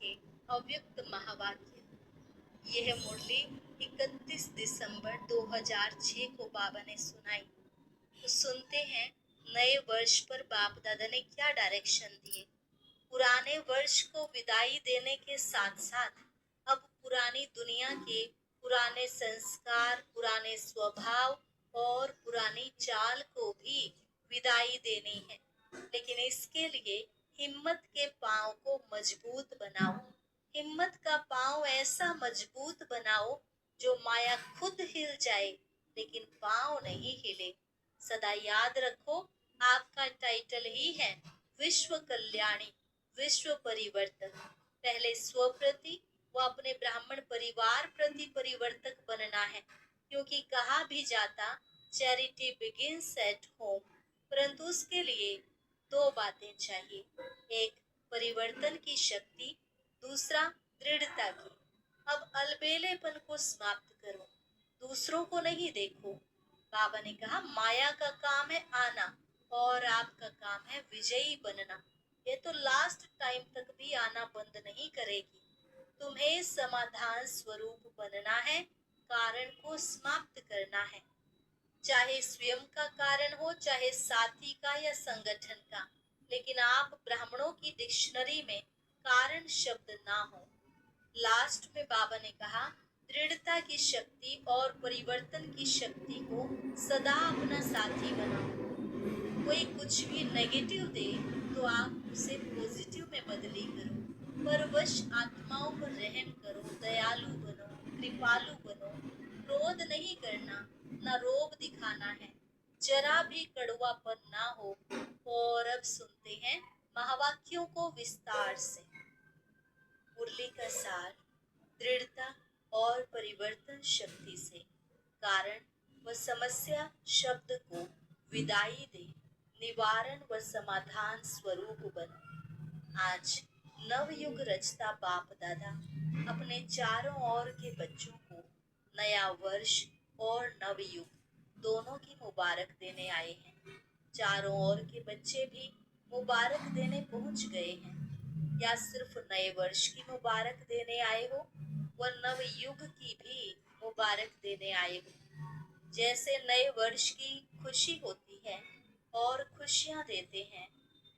के अव्यक्त महावाक्य। यह मुरली 31 दिसंबर 2006 को बाबा ने सुनाई। तो सुनते हैं नए वर्ष पर बाप दादा ने क्या डायरेक्शन दिए। पुराने वर्ष को विदाई देने के साथ साथ अब पुरानी दुनिया के पुराने संस्कार, पुराने स्वभाव और पुरानी चाल को भी विदाई देनी है। लेकिन इसके लिए हिम्मत के पांव को मजबूत बनाओ। हिम्मत का पांव ऐसा मजबूत बनाओ जो माया खुद हिल जाए लेकिन पांव नहीं हिले। सदा याद रखो, आपका टाइटल ही है विश्व कल्याणी, विश्व परिवर्तक। पहले स्व प्रति व अपने ब्राह्मण परिवार प्रति परिवर्तक बनना है, क्योंकि कहा भी जाता चैरिटी बिगिंस एट होम। परंतु उसके लिए दो बातें चाहिए, एक परिवर्तन की शक्ति, दूसरा दृढ़ता की। अब अलबेलेपन को समाप्त करो, दूसरों को नहीं देखो। बाबा ने कहा माया का काम है आना और आपका काम है विजयी बनना। ये तो लास्ट टाइम तक भी आना बंद नहीं करेगी। तुम्हें समाधान स्वरूप बनना है, कारण को समाप्त करना है, चाहे स्वयं का कारण हो, चाहे साथी का या संगठन का। लेकिन आप ब्राह्मणों की डिक्शनरी में कारण शब्द ना हो। लास्ट में बाबा ने कहा दृढ़ता की शक्ति और परिवर्तन की शक्ति को सदा अपना साथी बनाओ। कोई कुछ भी नेगेटिव दे तो आप उसे पॉजिटिव में बदली करो। परवश आत्माओं पर रहम करो, दयालु बनो, कृपालु बनो। क्रोध नहीं करना, ना रोब दिखाना है, जरा भी कड़वापन ना हो। और अब सुनते हैं महावाक्यों को विस्तार से। मुरली का सार, दृढ़ता और परिवर्तन शक्ति से कारण व समस्या शब्द को विदाई दे, निवारण व समाधान स्वरूप बनो। आज नवयुग रचता बाप दादा अपने चारों ओर के बच्चों को नया वर्ष और नवयुग दोनों की मुबारक देने आए हैं। चारों ओर के बच्चे भी मुबारक देने पहुंच गए हैं। या सिर्फ नए वर्ष की मुबारक देने आए हो व नवयुग की भी मुबारक देने आए हो। जैसे नए वर्ष की खुशी होती है और खुशियां देते हैं,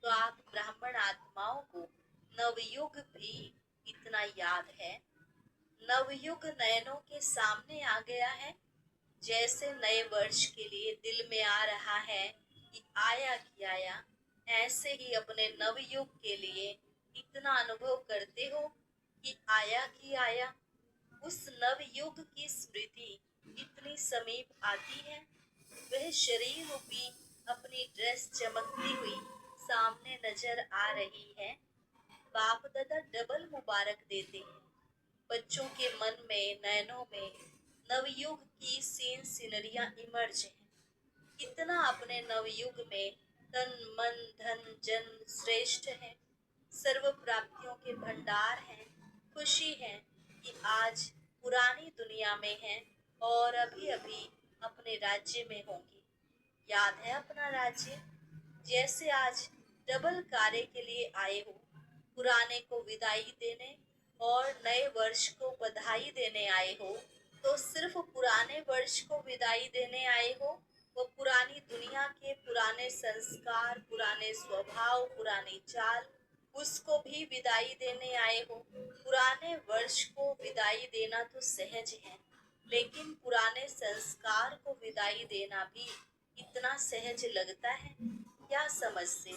तो आप ब्राह्मण आत्माओं को नवयुग भी इतना याद है। नवयुग नयनों के सामने आ गया है। जैसे नए वर्ष के लिए दिल में आ रहा है कि आया कि आया, ऐसे ही अपने नवयुग के लिए इतना अनुभव करते हो कि आया कि आया। उस नवयुग की स्मृति इतनी समीप आती है, वह शरीर रूपी अपनी ड्रेस चमकती हुई सामने नजर आ रही है। बाप दादा डबल मुबारक देते हैं। बच्चों के मन में, नयनों में नवयुग की सीन सीनरियां इमर्ज हैं। कितना अपने नवयुग में तन मन धन जन श्रेष्ठ है, सर्व प्राप्तियों के भंडार हैं। खुशी है कि आज पुरानी दुनिया में हैं और अभी अभी अपने राज्य में होंगे। याद है अपना राज्य। जैसे आज डबल कार्य के लिए आए हो, पुराने को विदाई देने और नए वर्ष को बधाई देने आए हो, तो सिर्फ पुराने वर्ष को विदाई देने आए हो, वो पुरानी दुनिया के पुराने संस्कार, पुराने स्वभाव, पुरानी चाल, उसको भी विदाई देने आए हो। पुराने वर्ष को विदाई देना तो सहज है, लेकिन पुराने संस्कार को विदाई देना भी इतना सहज लगता है क्या समझ से?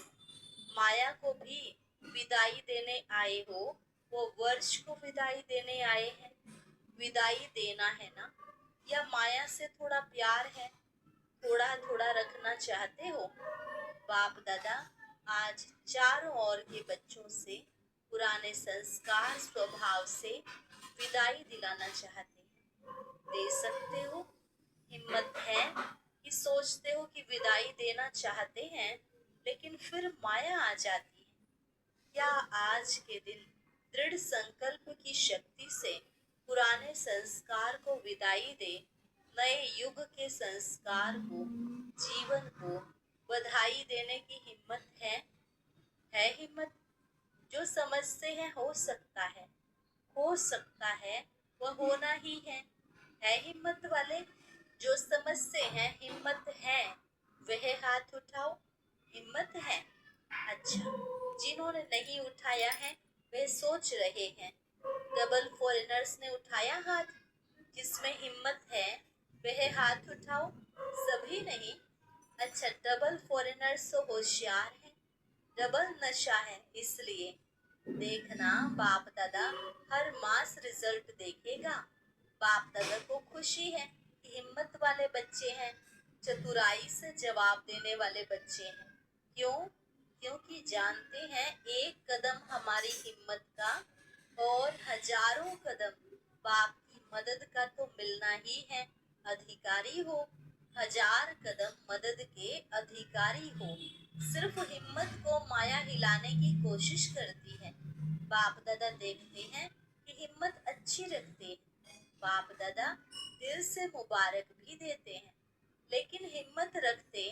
माया को भी विदाई देने आए हो, वो वर्ष को विदाई देने आए हैं। विदाई देना है ना, या माया से थोड़ा प्यार है, थोड़ा थोड़ा रखना चाहते हो? बाप दादा आज चारों ओर के बच्चों से पुराने संस्कार स्वभाव से विदाई दिलाना चाहते हैं। दे सकते हो? हिम्मत है कि सोचते हो कि विदाई देना चाहते हैं, लेकिन फिर माया आ जाती है। क्या आज के दिन दृढ़ संकल्प की शक्ति से पुराने संस्कार को विदाई दे, नए युग के संस्कार को, जीवन को बधाई देने की हिम्मत है? है हिम्मत? जो समझते हैं हो सकता है, वह होना ही है हिम्मत वाले। जो समझते हैं हिम्मत है, वह हाथ उठाओ। हिम्मत है? अच्छा, जिन्होंने नहीं उठाया है वे सोच रहे हैं। डबल फॉरेनर्स ने उठाया हाथ। जिसमें हिम्मत है वह हाथ उठाओ। सभी नहीं। अच्छा, डबल फॉरेनर्स तो होशियार है, डबल नशा है इसलिए। देखना, बाप दादा हर मास रिजल्ट देखेगा। बाप दादा को खुशी है कि हिम्मत वाले बच्चे हैं, चतुराई से जवाब देने वाले बच्चे हैं। क्यों? क्योंकि जानते हैं एक कदम हमारी हिम्मत का और हजारों कदम बाप की मदद का तो मिलना ही है। अधिकारी हो, 1000 कदम मदद के अधिकारी हो। सिर्फ हिम्मत को माया हिलाने की कोशिश करती है। बाप दादा देखते हैं कि हिम्मत अच्छी रखते हैं। बाप दादा दिल से मुबारक भी देते हैं, लेकिन हिम्मत रखते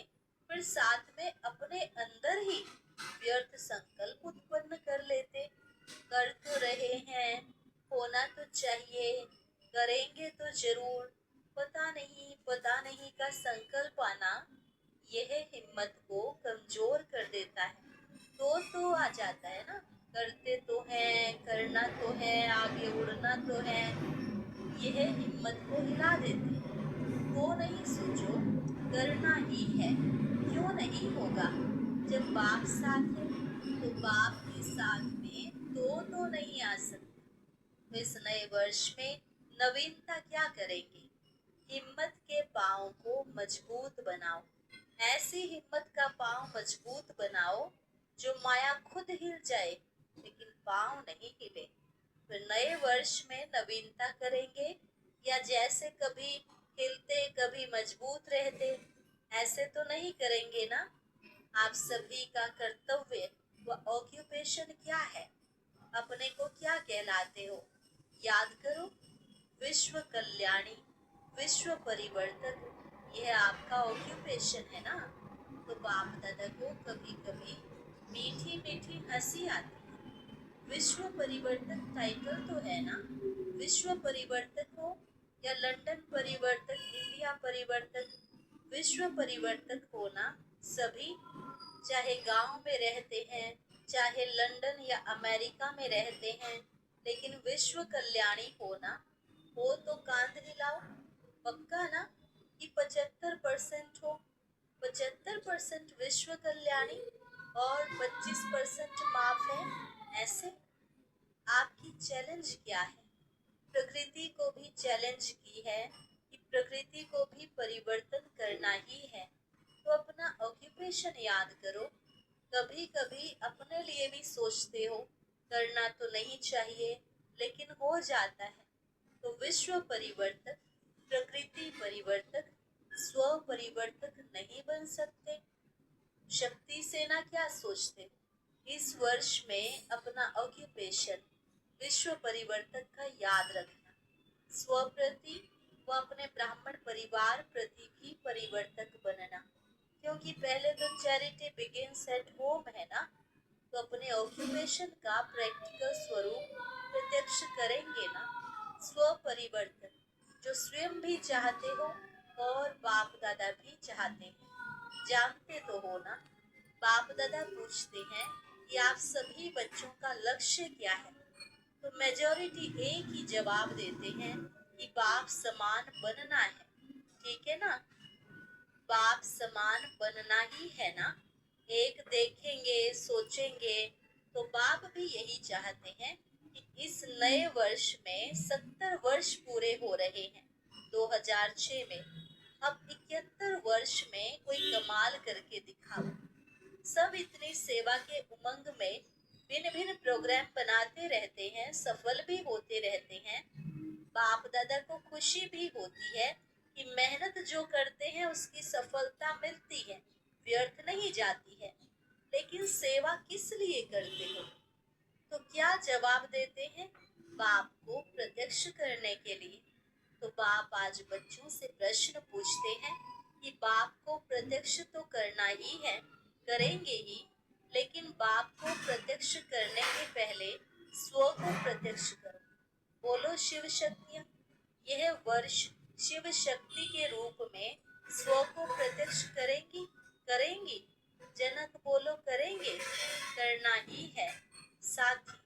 फिर साथ में अपने अंदर ही व्यर्थ संकल्प उत्पन्न कर लेते। कर तो रहे हैं, होना तो चाहिए, करेंगे तो जरूर, पता नहीं का संकल्प आना यह हिम्मत को कमजोर कर देता है। तो आ जाता है ना, करते तो हैं, करना तो है, आगे उड़ना तो है, यह हिम्मत को हिला देते हैं। तो नहीं सोचो, करना ही है, क्यों नहीं होगा। जब बाप साथ है तो बाप के साथ में तो नहीं आ सकते। तो इस नए वर्ष में नवीनता क्या करेंगे? हिम्मत के पांव को मजबूत बनाओ। ऐसी हिम्मत का पांव मजबूत बनाओ जो माया खुद हिल जाए लेकिन पांव नहीं हिले। फिर नए वर्ष में नवीनता करेंगे या जैसे कभी हिलते कभी मजबूत रहते, ऐसे तो नहीं करेंगे ना। आप सभी का कर्तव्य व ऑक्यूपेशन क्या है? अपने को क्या कहलाते हो? याद करो, विश्व कल्याणी, विश्व परिवर्तक, यह आपका ऑक्यूपेशन है ना। तो बाप दादा को कभी कभी मीठी मीठी हंसी आती है। विश्व परिवर्तक टाइटल तो है ना। विश्व परिवर्तक हो या लंदन परिवर्तक, इंडिया परिवर्तक, विश्व परिवर्तक होना सभी, चाहे गांव में रहते हैं, चाहे लंदन या अमेरिका में रहते हैं, लेकिन विश्व कल्याणी होना हो तो कांध हिलाओ। पक्का ना कि 75% हो? 75% विश्व कल्याणी और 25% माफ है, ऐसे? आपकी चैलेंज क्या है? प्रकृति को भी चैलेंज की है कि प्रकृति को भी परिवर्तन करना ही है। तो अपना ऑक्यूपेशन याद करो। कभी कभी अपने लिए भी सोचते हो करना तो नहीं चाहिए, लेकिन हो जाता है। तो विश्व परिवर्तक, प्रकृति परिवर्तक, स्व परिवर्तक नहीं बन सकते? शक्ति सेना क्या सोचते? इस वर्ष में अपना ऑक्यूपेशन विश्व परिवर्तक का याद रखना। स्व प्रति व अपने ब्राह्मण परिवार प्रति भी परिवर्तक बनना, क्योंकि पहले तो चैरिटी बिगिंस एट होम है ना। तो अपने ऑक्यूपेशन का प्रैक्टिकल स्वरूप प्रत्यक्ष करेंगे ना। स्व परिवर्तन जो स्वयं भी चाहते हो और बाप दादा भी चाहते हैं। जानते तो हो ना, बाप दादा पूछते हैं कि आप सभी बच्चों का लक्ष्य क्या है। तो मेजॉरिटी एक ही जवाब देते हैं कि बाप समान बनना है। ठीक है ना, बाप समान बनना ही है ना। एक देखेंगे सोचेंगे तो बाप भी यही चाहते हैं कि इस नए वर्ष में 70 वर्ष पूरे हो रहे हैं 2006 में। अब 71 वर्ष में कोई कमाल करके दिखाओ। सब इतनी सेवा के उमंग में भिन्न भिन्न प्रोग्राम बनाते रहते हैं, सफल भी होते रहते हैं। बाप दादा को खुशी भी होती है कि मेहनत जो करते हैं उसकी सफलता मिलती है, व्यर्थ नहीं जाती है। लेकिन सेवा किस लिए करते हो? तो क्या जवाब देते हैं? बाप को प्रत्यक्ष करने के लिए। तो बाप आज बच्चों से प्रश्न पूछते हैं कि बाप को प्रत्यक्ष तो करना ही है, करेंगे ही, लेकिन बाप को प्रत्यक्ष करने के पहले स्व को प्रत्यक्ष करो। बोलो शिव शक्तियां। यह वर्ष शिव शक्ति के रूप में स्व को प्रत्यक्ष करेंगी करेंगी। जनक बोलो करेंगे, करना ही है। साथी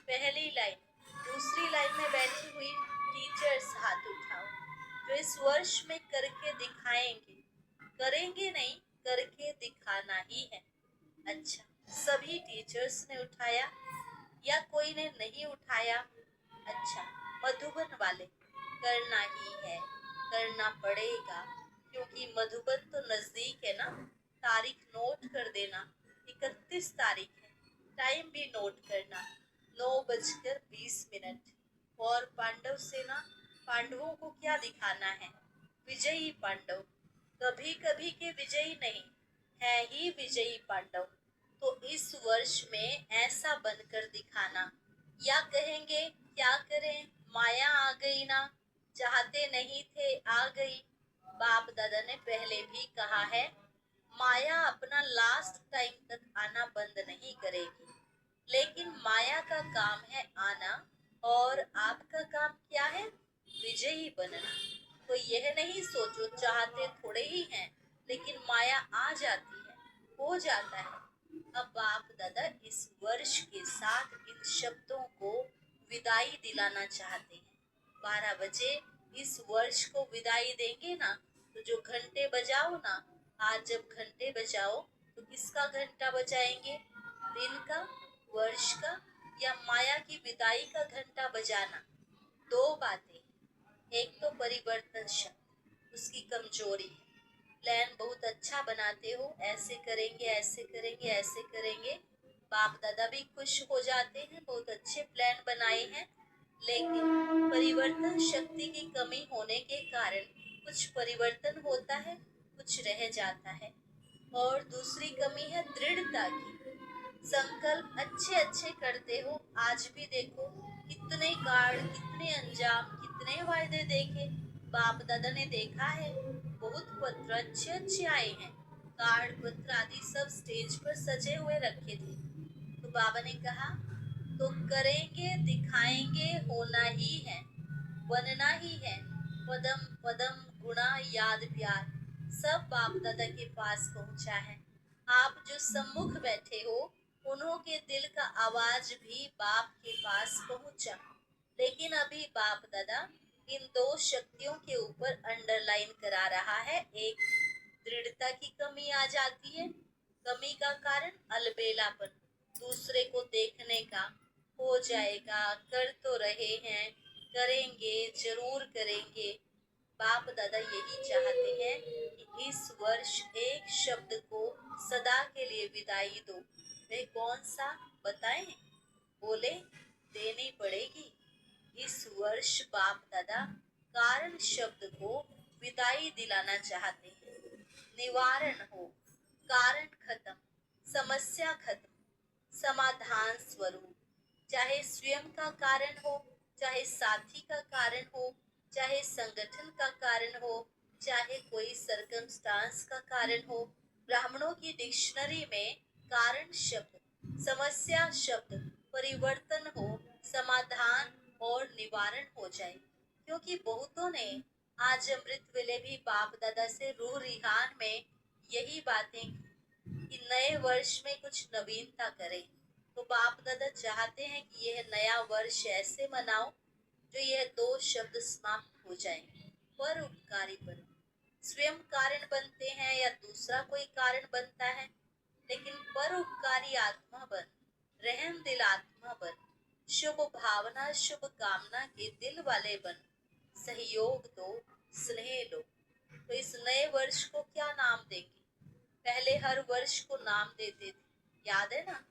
पहली लाइन, दूसरी लाइन में बैठी हुई टीचर्स हाथ उठाओ जो इस वर्ष में करके दिखाएंगे। करेंगे नहीं, करके दिखाना ही है। अच्छा, सभी टीचर्स ने उठाया या कोई ने नहीं उठाया? अच्छा, मधुबन वाले, करना ही है, करना पड़ेगा, क्योंकि मधुबन तो नजदीक है ना। तारीख नोट कर देना, 31 तारीख है। टाइम भी नोट करना, 9:20। और पांडव सेना, पांडवों को क्या दिखाना है? विजयी पांडव, कभी कभी के विजयी नहीं, है ही विजयी पांडव। तो इस वर्ष में ऐसा बनकर दिखाना। या कहेंगे क्या करें, माया आ गई ना, चाहते नहीं थे आ गई। बाप दादा ने पहले भी कहा है, माया अपना लास्ट टाइम तक आना बंद नहीं करेगी, लेकिन माया का काम है आना और आपका काम क्या है? विजयी बनना। तो यह नहीं सोचो चाहते थोड़े ही हैं, लेकिन माया आ जाती है, हो जाता है। अब बाप दादा इस वर्ष के साथ इन शब्दों को विदाई दिलाना चाहते हैं। 12 बजे इस वर्ष को विदाई देंगे ना, तो जो घंटे बजाओ ना, आज जब घंटे बजाओ तो किसका घंटा बजाएंगे? दिन का, वर्ष का, या माया की विदाई का घंटा बजाना? दो बातें, एक तो परिवर्तन शक्ति, उसकी कमजोरी है। प्लान बहुत अच्छा बनाते हो, ऐसे करेंगे ऐसे करेंगे ऐसे करेंगे, बाप दादा भी खुश हो जाते हैं, बहुत अच्छे प्लान बनाए हैं, लेकिन परिवर्तन शक्ति की कमी होने के कारण कुछ परिवर्तन होता है, कुछ रह जाता है। और दूसरी कमी है दृढ़ता की। संकल्प अच्छे अच्छे करते हो, आज भी देखो कितने कार्ड, कितने अंजाम, कितने वायदे देखे, बाप दादा ने देखा है। बहुत पत्र अच्छे अच्छे आए हैं, कार्ड पत्र आदि सब स्टेज पर सजे हुए रखे थे। तो बाबा ने कहा तो करेंगे, दिखाएंगे, होना ही है, बनना ही है। पदम पदम गुणा याद प्यार सब बाप दादा के पास पहुंचा है। आप जो सम्मुख बैठे हो, उन्हों के दिल का आवाज भी बाप के पास पहुंचा, लेकिन अभी बाप दादा इन दो शक्तियों के ऊपर अंडरलाइन करा रहा है। एक, दृढ़ता की कमी आ जाती है, कमी का कारण अलबेलापन, दूसरे को देखने का, हो जाएगा, कर तो रहे हैं, करेंगे, जरूर करेंगे। बाप दादा यही चाहते हैं कि इस वर्ष एक शब्द को सदा के लिए विदाई दो। वह कौन सा बताएं? बोले, देनी पड़ेगी। इस वर्ष बाप दादा कारण शब्द को विदाई दिलाना चाहते हैं। निवारण हो, कारण खत्म, समस्या खत्म, समाधान स्वरूप, चाहे स्वयं का कारण हो, चाहे साथी का कारण हो, चाहे संगठन का कारण हो, चाहे कोई सर्कमस्टांस का कारण हो। ब्राह्मणों की डिक्शनरी में कारण शब्द, समस्या शब्द, परिवर्तन हो, समाधान और निवारण हो जाए। क्योंकि बहुतों ने आज अमृत वेले भी बाप दादा से रूह रिहान में यही बातें कि नए वर्ष में कुछ नवीनता करें। तो बाप दादा चाहते हैं कि यह नया वर्ष ऐसे मनाओ जो यह दो शब्द समाप्त हो जाए। परोपकारी बनो, स्वयं कारण बनते हैं या दूसरा कोई कारण बनता है, लेकिन परोपकारी आत्मा बन, रहम दिल आत्मा बन, शुभ भावना शुभ कामना के दिल वाले बन, सहयोग दो, स्नेह लो। तो इस नए वर्ष को क्या नाम देंगे? पहले हर वर्ष को नाम देते थे, याद है ना?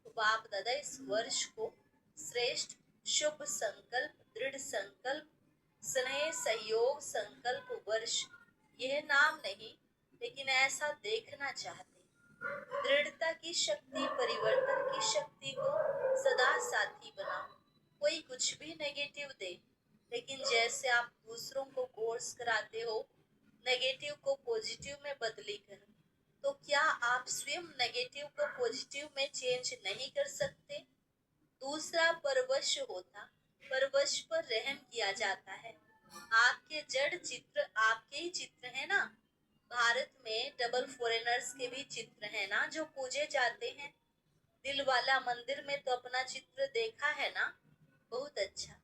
तो बाप दादा इस वर्ष को श्रेष्ठ शुभ संकल्प, दृढ़ संकल्प, स्नेह सहयोग संकल्प वर्ष, यह नाम नहीं, लेकिन ऐसा देखना चाहते। दृढ़ता की शक्ति, परिवर्तन की शक्ति को सदा साथी बनाओ। कोई कुछ भी नेगेटिव दे, लेकिन जैसे आप दूसरों को कोर्स कराते हो नेगेटिव को पॉजिटिव में बदली कर, तो क्या आप स्वयं नेगेटिव को पॉजिटिव में चेंज नहीं कर सकते? दूसरा परवश होता, परवश पर रहम किया जाता है। आपके जड़ चित्र आपके ही चित्र है ना। भारत में डबल फॉरेनर्स के भी चित्र है ना जो पूजे जाते हैं। दिल वाला मंदिर में तो अपना चित्र देखा है ना। बहुत अच्छा।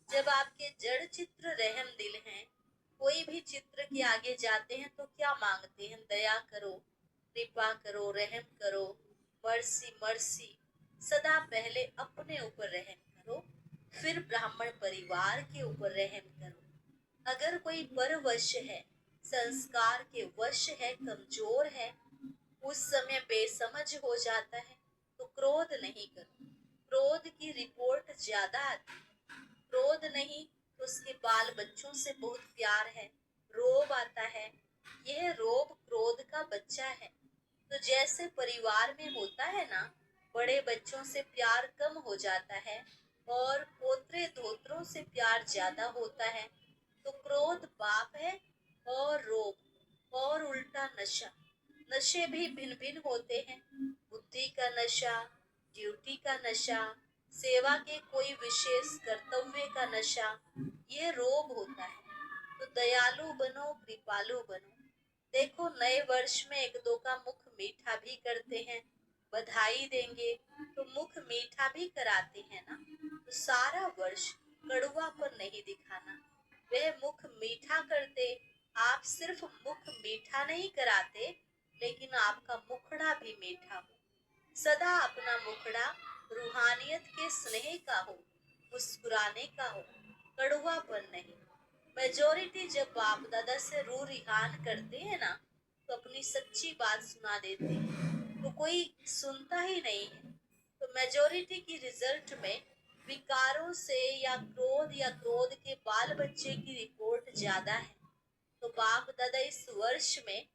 जब आपके जड़ चित्र रहम दिल हैं, कोई भी चित्र के आगे जाते हैं तो क्या मांगते हैं? दया करो, कृपा करो, रहम करो, मर्सी मर्सी। सदा पहले अपने ऊपर रहम करो, फिर ब्राह्मण परिवार के ऊपर रहम करो। अगर कोई परवश है, संस्कार के वश है, कमजोर है, उस समय बेसमझ हो जाता है, तो क्रोध नहीं करो। क्रोध की रिपोर्ट ज्यादा आती है। क्रोध नहीं तो उसके बाल बच्चों से बहुत प्यार है। रोब आता है, यह रोब क्रोध का बच्चा है। तो जैसे परिवार में होता है ना, बड़े बच्चों से प्यार कम हो जाता है और पोतरे धोत्रों से प्यार ज्यादा होता है। तो क्रोध पाप है और रोब और उल्टा नशा। नशे भी भिन्न भिन्न होते हैं। बुद्धि का नशा, ड्यूटी का नशा, सेवा के कोई विशेष कर्तव्य का नशा, ये रोग होता है। तो दयालु बनो, कृपालु बनो। देखो नए वर्ष में एक दो का मुख मीठा भी करते हैं, बधाई देंगे तो मुख मीठा भी कराते हैं ना। तो सारा वर्ष कड़वापन नहीं दिखाना, वह मुख मीठा करते। आप सिर्फ मुख मीठा नहीं कराते, लेकिन आपका मुखड़ा भी मीठा हो। सदा अपना मुखड़ा रूहानियत के स्नेह का हो, मुस्कुराने का हो, कड़वापन नहीं। मेजोरिटी जब बाप दादा से रू रिहान करते हैं ना, तो अपनी सच्ची बात सुना देते हैं, तो कोई सुनता ही नहीं है। तो मेजोरिटी की रिजल्ट में विकारों से या क्रोध के बाल बच्चे की रिपोर्ट ज्यादा है। तो बाप दादा इस वर्ष में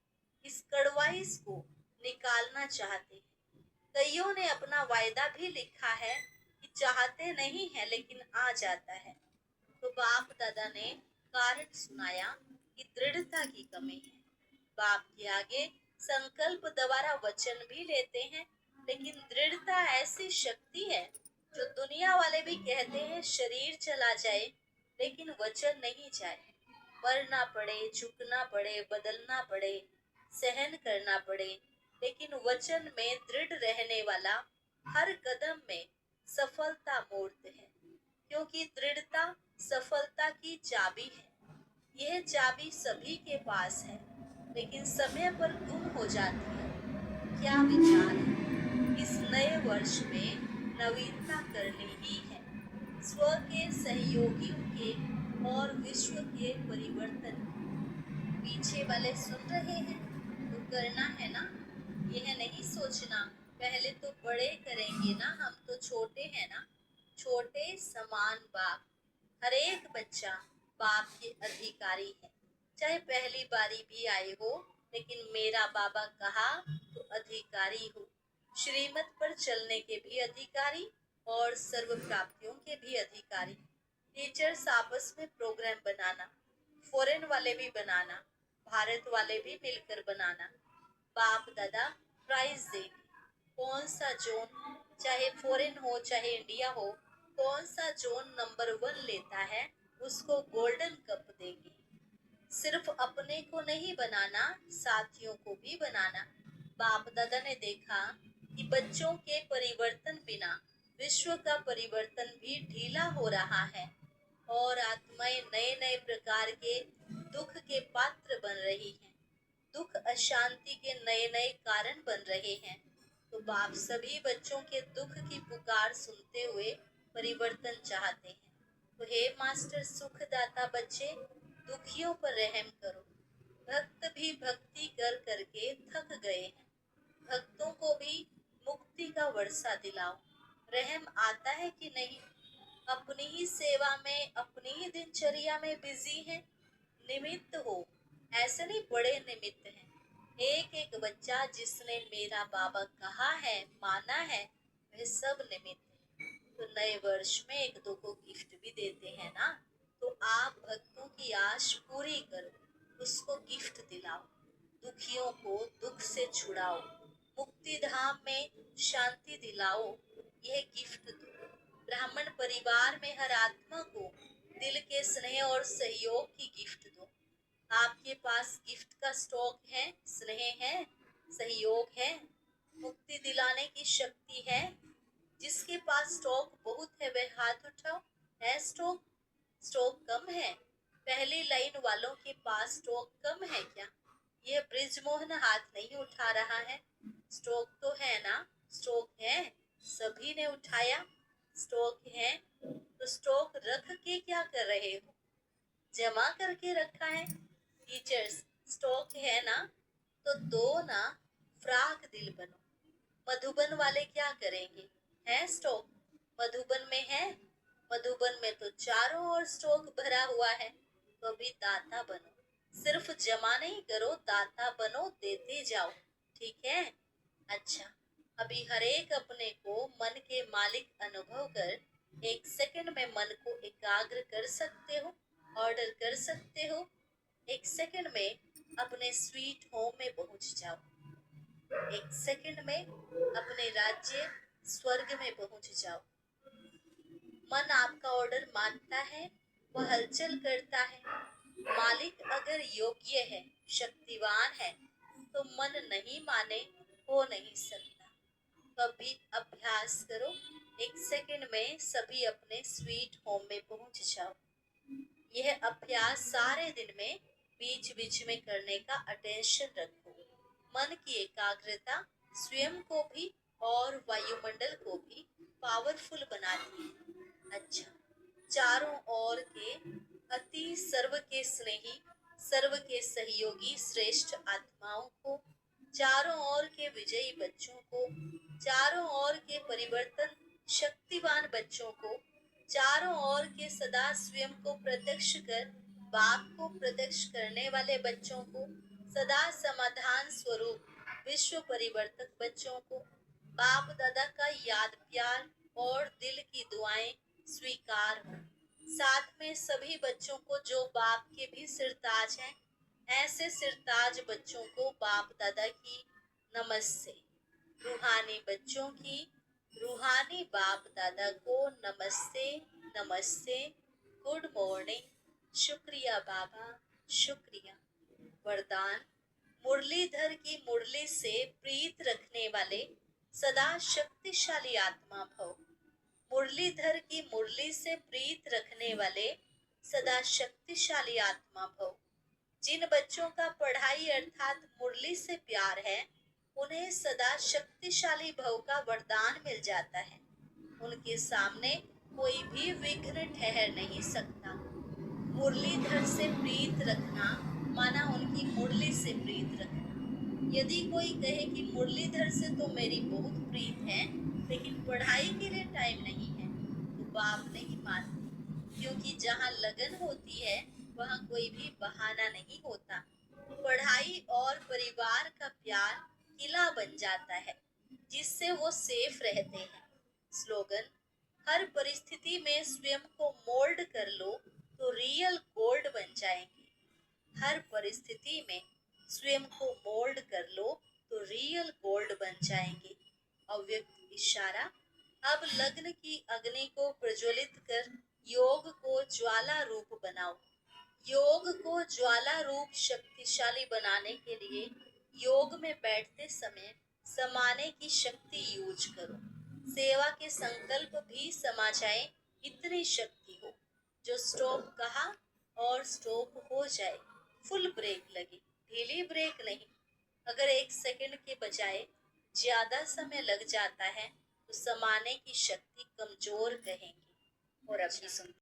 इस कड़वाइश को निकालना चाहते हैं। कईयों ने अपना वायदा भी लिखा है कि चाहते नहीं है लेकिन आ जाता है। तो बाप दादा ने कारण सुनाया कि दृढ़ता की कमी है। बाप के आगे संकल्प द्वारा वचन भी लेते हैं, लेकिन दृढ़ता ऐसी शक्ति है जो दुनिया वाले भी कहते हैं शरीर चला जाए लेकिन वचन नहीं जाए। मरना पड़े, झुकना पड़े, बदलना पड़े, सहन करना पड़े, लेकिन वचन में दृढ़ रहने वाला हर कदम में सफलता मूर्त है। क्योंकि दृढ़ता सफलता की चाबी है। यह चाबी सभी के पास है, लेकिन समय पर गुम हो जाती है। क्या विचार है? इस नए वर्ष में नवीनता करनी ही है। स्व के, सहयोगियों के और विश्व के परिवर्तन। पीछे वाले सुन रहे हैं तो करना है ना। यह नहीं सोचना पहले तो बड़े करेंगे ना, हम तो छोटे हैं ना। छोटे समान बाप। हर एक बच्चा बाप के अधिकारी है, चाहे पहली बारी भी आए हो, लेकिन मेरा बाबा कहा तो अधिकारी हो। श्रीमत पर चलने के भी अधिकारी और सर्व प्राप्तियों के भी अधिकारी। टीचर्स आपस में प्रोग्राम बनाना, फॉरेन वाले भी बनाना, भारत वाले भी मिलकर बनाना। बाप दादा प्राइज देंगे। कौन सा जोन, चाहे फॉरेन हो चाहे इंडिया हो, कौन सा जोन नंबर 1 लेता है उसको गोल्डन कप देंगे। सिर्फ अपने को नहीं बनाना, साथियों को भी बनाना। बाप दादा ने देखा कि बच्चों के परिवर्तन बिना विश्व का परिवर्तन भी ढीला हो रहा है और आत्माएं नए नए प्रकार के दुख के पात्र बन रही हैं। दुख अशांति के नए नए कारण बन रहे हैं। तो बाप सभी बच्चों के दुख की पुकार सुनते हुए परिवर्तन चाहते हैं। तो हे मास्टर सुखदाता बच्चे, दुखियों पर रहम करो। भक्त भी भक्ति कर करके थक गए हैं, भक्तों को भी मुक्ति का वर्षा दिलाओ। रहम आता है कि नहीं? अपनी ही सेवा में, अपनी ही दिनचर्या में बिजी हैं। निमित्त हो, ऐसे नहीं बड़े निमित्त हैं। एक एक बच्चा जिसने मेरा बाबा कहा है, माना है, वह सब निमित्त है। तो नए वर्ष में एक दो को गिफ्ट भी देते हैं ना, तो आप भक्तों की आश पूरी करो, उसको गिफ्ट दिलाओ। दुखियों को दुख से छुड़ाओ, मुक्ति धाम में शांति दिलाओ, यह गिफ्ट दो। ब्राह्मण परिवार में हर आत्मा को दिल के स्नेह और सहयोग की गिफ्ट दो। आपके पास गिफ्ट का स्टॉक है, स्नेह है, सहयोग है, मुक्ति दिलाने की शक्ति है। जिसके पास स्टॉक बहुत है वह हाथ उठाओ। है स्टॉक? स्टॉक कम है? पहली लाइन वालों के पास स्टॉक कम है क्या? यह ब्रिजमोहन हाथ नहीं उठा रहा है। स्टॉक तो है ना? स्टॉक है, सभी ने उठाया। स्टॉक है तो स्टॉक रख के क्या कर रहे हो? जमा करके रखा है। टीचर्स, स्टॉक है ना तो दो ना फ्राक दिल बनो। मधुबन वाले क्या करेंगे? है स्टॉक? मधुबन में है? मधुबन में तो चारों ओर स्टॉक भरा हुआ है। तो अभी दाता बनो, सिर्फ जमा नहीं करो, दाता बनो, देते जाओ। ठीक है? अच्छा, अभी हर एक अपने को मन के मालिक अनुभव कर 1 सेकंड में मन को एकाग्र कर सकते हो, ऑर्डर कर सकते हो। 1 सेकंड में अपने स्वीट होम में पहुंच जाओ। 1 सेकंड में अपने राज्य स्वर्ग में पहुंच जाओ। मन आपका ऑर्डर मानता है, वह हलचल करता है। मालिक अगर योग्य है, शक्तिवान है, तो मन नहीं माने हो नहीं सकता। कभी अभ्यास करो, 1 सेकंड में सभी अपने स्वीट होम में पहुंच जाओ। यह अभ्यास सारे दिन में बीच बीच में करने का अटेंशन रखो। मन की एकाग्रता स्वयं को भी और वायुमंडल को भी पावरफुल बनाती है। अच्छा, चारों ओर के अति सर्व के स्नेही, सर्व के सहयोगी श्रेष्ठ आत्माओं को, चारों ओर के विजयी बच्चों को, चारों ओर के परिवर्तन शक्तिवान बच्चों को, चारों ओर के सदा स्वयं को प्रत्यक्ष कर बाप को प्रत्यक्ष करने वाले बच्चों को, सदा समाधान स्वरूप विश्व परिवर्तक बच्चों को, बाप दादा का याद प्यार और दिल की दुआएं स्वीकार हो। साथ में सभी बच्चों को जो बाप के भी सिरताज हैं, ऐसे सिरताज बच्चों को बाप दादा की नमस्ते। रूहानी बच्चों की रूहानी बाप दादा को नमस्ते, नमस्ते, गुड मॉर्निंग, शुक्रिया बाबा, शुक्रिया। वरदान, मुरलीधर की मुरली से प्रीत रखने वाले सदा शक्तिशाली आत्मा भव। मुरलीधर की मुरली से प्रीत रखने वाले सदा शक्तिशाली आत्मा भव। जिन बच्चों का पढ़ाई अर्थात मुरली से प्यार है, उन्हें सदा शक्तिशाली भव का वरदान मिल जाता है। उनके सामने कोई भी विघ्न ठहर नहीं सकता। मुरलीधर से प्रीत रखना माना उनकी मुरली से प्रीत रखना। यदि कोई कहे कि मुरलीधर से तो मेरी बहुत प्रीत है, लेकिन पढ़ाई के लिए टाइम नहीं है, तो बाप नहीं मानते, क्योंकि जहाँ लगन होती है वहाँ कोई भी बहाना नहीं होता। पढ़ाई और परिवार का प्यार किला बन जाता है, जिससे वो सेफ रहते हैं। स्लोगन, हर परिस्थिति में स्वयं को मोल्ड कर लो तो रियल गोल्ड बन जाएंगे। हर परिस्थिति में स्वयं को मोल्ड कर लो तो रियल गोल्ड बन जाएंगे। अव्यक्त इशारा, अब लग्न की अग्नि को प्रज्वलित कर योग को ज्वाला रूप बनाओ। योग को ज्वाला रूप शक्तिशाली बनाने के लिए योग में बैठते समय समाने की शक्ति यूज करो। सेवा के संकल्प भी समा जाए, इतनी शक्ति हो। जो स्टॉप कहा और स्टॉप हो जाए। फुल ब्रेक लगे, ढीली ब्रेक नहीं। अगर 1 सेकंड के बजाय ज्यादा समय लग जाता है तो समाने की शक्ति कमजोर कहेंगे। और अभी सुन